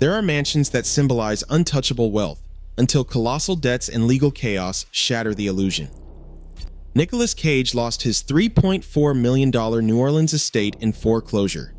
There are mansions that symbolize untouchable wealth, until colossal debts and legal chaos shatter the illusion. Nicolas Cage lost his $3.4 million New Orleans estate in foreclosure.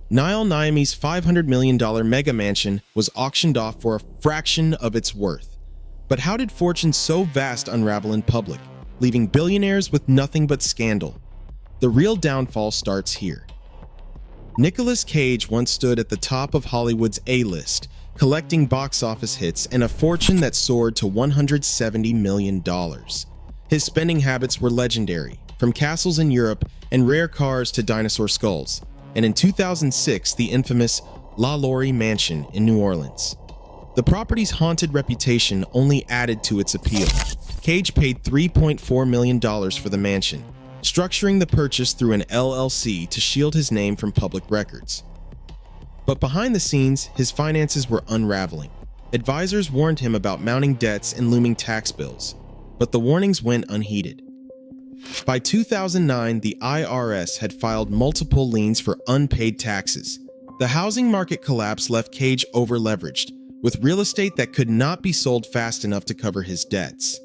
Niall Niamey's $500 million mega mansion was auctioned off for a fraction of its worth. But how did fortunes so vast unravel in public, leaving billionaires with nothing but scandal? The real downfall starts here. Nicolas Cage once stood at the top of Hollywood's A-list, collecting box office hits and a fortune that soared to $170 million. His spending habits were legendary, from castles in Europe and rare cars to dinosaur skulls, and in 2006, the infamous Lalaurie Mansion in New Orleans. The property's haunted reputation only added to its appeal. Cage paid $3.4 million for the mansion, structuring the purchase through an LLC to shield his name from public records. But behind the scenes, his finances were unraveling. Advisors warned him about mounting debts and looming tax bills, but the warnings went unheeded. By 2009, the IRS had filed multiple liens for unpaid taxes. The housing market collapse left Cage over-leveraged, with real estate that could not be sold fast enough to cover his debts.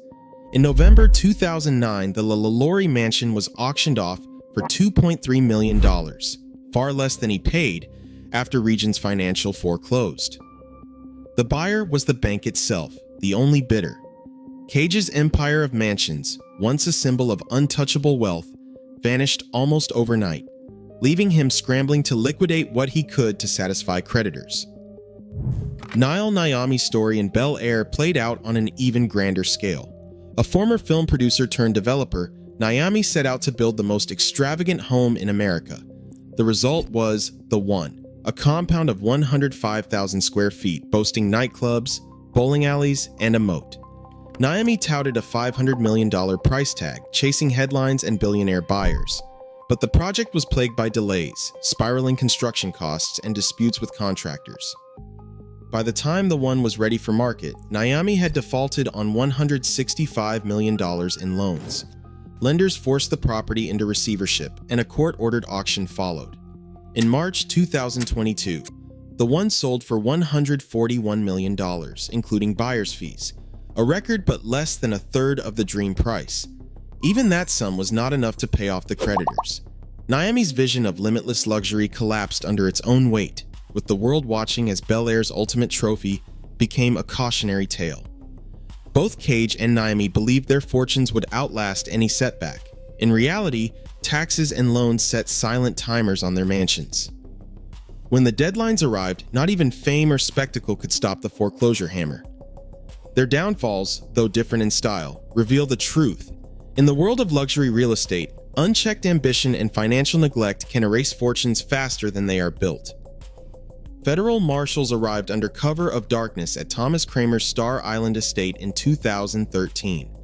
In November 2009, the Lalaurie Mansion was auctioned off for $2.3 million, far less than he paid after Regions Financial foreclosed. The buyer was the bank itself, the only bidder. Cage's empire of mansions, once a symbol of untouchable wealth, vanished almost overnight, leaving him scrambling to liquidate what he could to satisfy creditors. Niall Niamey's story in Bel Air played out on an even grander scale. A former film producer turned developer, Niamey set out to build the most extravagant home in America. The result was The One, a compound of 105,000 square feet boasting nightclubs, bowling alleys, and a moat. Niamey touted a $500 million price tag, chasing headlines and billionaire buyers. But the project was plagued by delays, spiraling construction costs, and disputes with contractors. By the time The One was ready for market, Niamey had defaulted on $165 million in loans. Lenders forced the property into receivership, and a court-ordered auction followed. In March 2022, The One sold for $141 million, including buyer's fees, a record but less than a third of the dream price. Even that sum was not enough to pay off the creditors. Niamey's vision of limitless luxury collapsed under its own weight, with the world watching as Bel Air's ultimate trophy became a cautionary tale. Both Cage and Niamey believed their fortunes would outlast any setback. In reality, taxes and loans set silent timers on their mansions. When the deadlines arrived, not even fame or spectacle could stop the foreclosure hammer. Their downfalls, though different in style, reveal the truth. In the world of luxury real estate, unchecked ambition and financial neglect can erase fortunes faster than they are built. Federal marshals arrived under cover of darkness at Thomas Kramer's Star Island estate in 2013.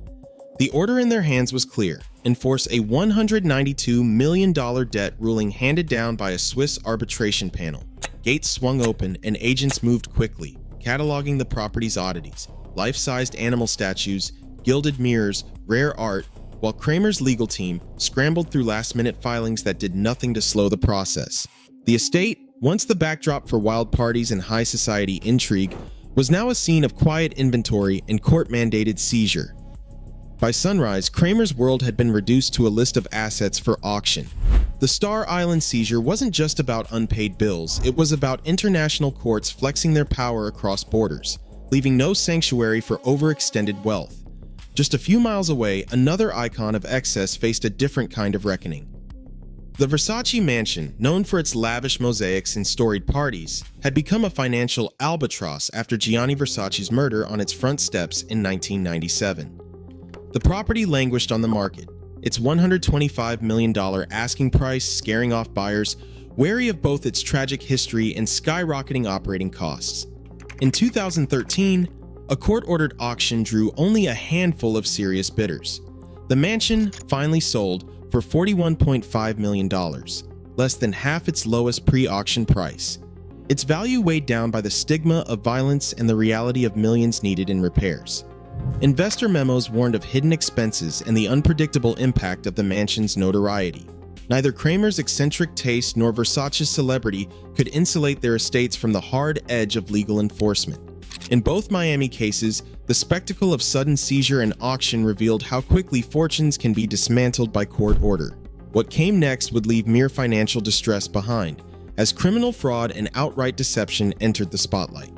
The order in their hands was clear: enforce a $192 million debt ruling handed down by a Swiss arbitration panel. Gates swung open and agents moved quickly, cataloging the property's oddities: life-sized animal statues, gilded mirrors, rare art, while Kramer's legal team scrambled through last-minute filings that did nothing to slow the process. The estate, once the backdrop for wild parties and high society intrigue, was now a scene of quiet inventory and court-mandated seizure. By sunrise, Kramer's world had been reduced to a list of assets for auction. The Star Island seizure wasn't just about unpaid bills, it was about international courts flexing their power across borders, leaving no sanctuary for overextended wealth. Just a few miles away, another icon of excess faced a different kind of reckoning. The Versace mansion, known for its lavish mosaics and storied parties, had become a financial albatross after Gianni Versace's murder on its front steps in 1997. The property languished on the market, its $125 million asking price scaring off buyers, wary of both its tragic history and skyrocketing operating costs. In 2013, a court-ordered auction drew only a handful of serious bidders. The mansion finally sold for $41.5 million, less than half its lowest pre-auction price. Its value weighed down by the stigma of violence and the reality of millions needed in repairs. Investor memos warned of hidden expenses and the unpredictable impact of the mansion's notoriety. Neither Kramer's eccentric taste nor Versace's celebrity could insulate their estates from the hard edge of legal enforcement. In both Miami cases, the spectacle of sudden seizure and auction revealed how quickly fortunes can be dismantled by court order. What came next would leave mere financial distress behind, as criminal fraud and outright deception entered the spotlight.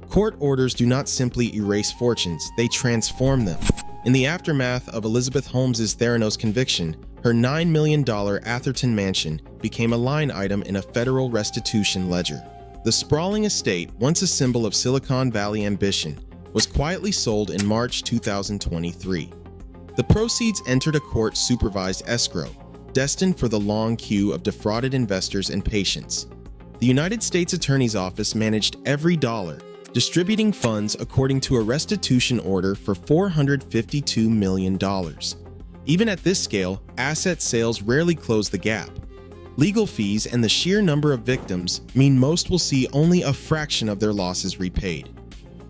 Court orders do not simply erase fortunes, they transform them. In the aftermath of Elizabeth Holmes's Theranos conviction, her $9 million Atherton mansion became a line item in a federal restitution ledger. The sprawling estate, once a symbol of Silicon Valley ambition, was quietly sold in March 2023. The proceeds entered a court-supervised escrow, destined for the long queue of defrauded investors and patients. The United States Attorney's Office managed every dollar, distributing funds according to a restitution order for $452 million. Even at this scale, asset sales rarely close the gap. Legal fees and the sheer number of victims mean most will see only a fraction of their losses repaid.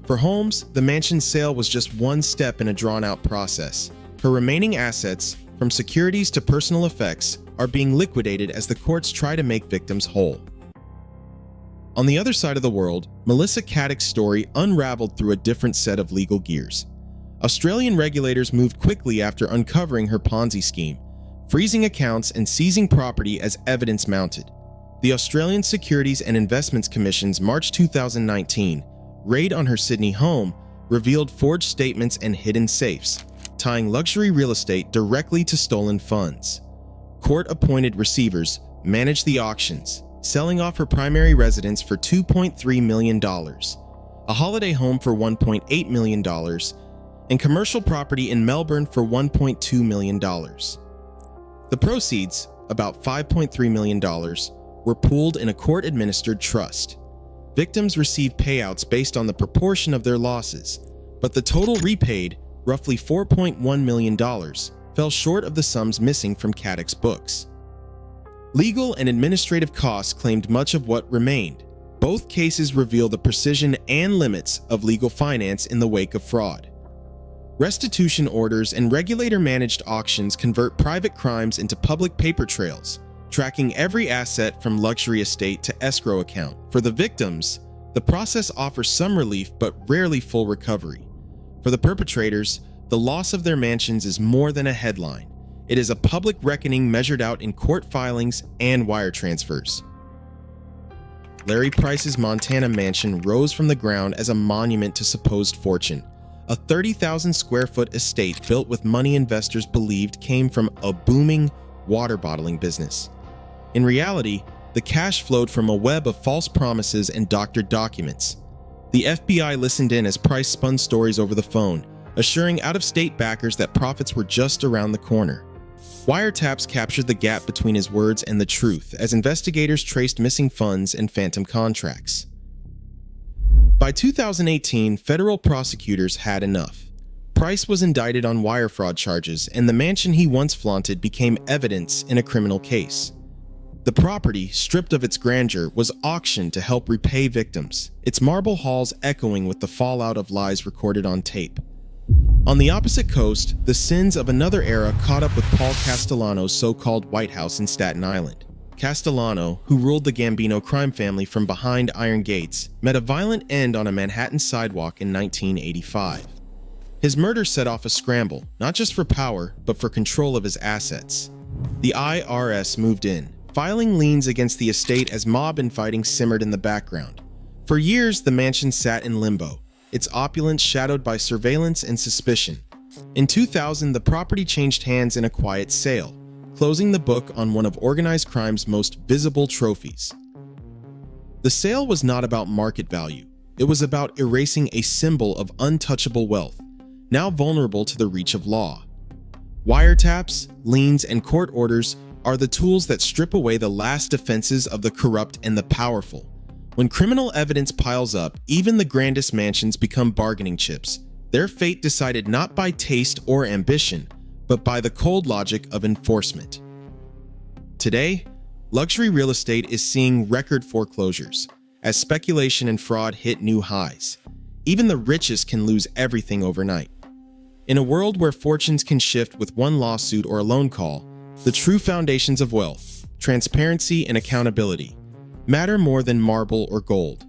For Holmes, the mansion's sale was just one step in a drawn-out process. Her remaining assets, from securities to personal effects, are being liquidated as the courts try to make victims whole. On the other side of the world, Melissa Caddick's story unraveled through a different set of legal gears. Australian regulators moved quickly after uncovering her Ponzi scheme, freezing accounts and seizing property as evidence mounted. The Australian Securities and Investments Commission's March 2019 raid on her Sydney home revealed forged statements and hidden safes, tying luxury real estate directly to stolen funds. Court-appointed receivers managed the auctions, selling off her primary residence for $2.3 million, a holiday home for $1.8 million, and commercial property in Melbourne for $1.2 million. The proceeds, about $5.3 million, were pooled in a court-administered trust. Victims received payouts based on the proportion of their losses, but the total repaid, roughly $4.1 million, fell short of the sums missing from Caddick's books. Legal and administrative costs claimed much of what remained. Both cases reveal the precision and limits of legal finance in the wake of fraud. Restitution orders and regulator-managed auctions convert private crimes into public paper trails, tracking every asset from luxury estate to escrow account. For the victims, the process offers some relief but rarely full recovery. For the perpetrators, the loss of their mansions is more than a headline. It is a public reckoning measured out in court filings and wire transfers. Larry Price's Montana mansion rose from the ground as a monument to supposed fortune. A 30,000 square foot estate built with money investors believed came from a booming water bottling business. In reality, the cash flowed from a web of false promises and doctored documents. The FBI listened in as Price spun stories over the phone, assuring out-of-state backers that profits were just around the corner. Wiretaps captured the gap between his words and the truth as investigators traced missing funds and phantom contracts. By 2018, federal prosecutors had enough. Price was indicted on wire fraud charges, and the mansion he once flaunted became evidence in a criminal case. The property, stripped of its grandeur, was auctioned to help repay victims, its marble halls echoing with the fallout of lies recorded on tape. On the opposite coast, the sins of another era caught up with Paul Castellano's so-called White House in Staten Island. Castellano, who ruled the Gambino crime family from behind iron gates, met a violent end on a Manhattan sidewalk in 1985. His murder set off a scramble, not just for power, but for control of his assets. The IRS moved in, filing liens against the estate as mob infighting simmered in the background. For years, the mansion sat in limbo, its opulence shadowed by surveillance and suspicion. In 2000, the property changed hands in a quiet sale, closing the book on one of organized crime's most visible trophies. The sale was not about market value. It was about erasing a symbol of untouchable wealth, now vulnerable to the reach of law. Wiretaps, liens, and court orders are the tools that strip away the last defenses of the corrupt and the powerful. When criminal evidence piles up, even the grandest mansions become bargaining chips, their fate decided not by taste or ambition, but by the cold logic of enforcement. Today, luxury real estate is seeing record foreclosures, as speculation and fraud hit new highs. Even the richest can lose everything overnight. In a world where fortunes can shift with one lawsuit or a loan call, The true foundations of wealth, transparency and accountability, matter more than marble or gold.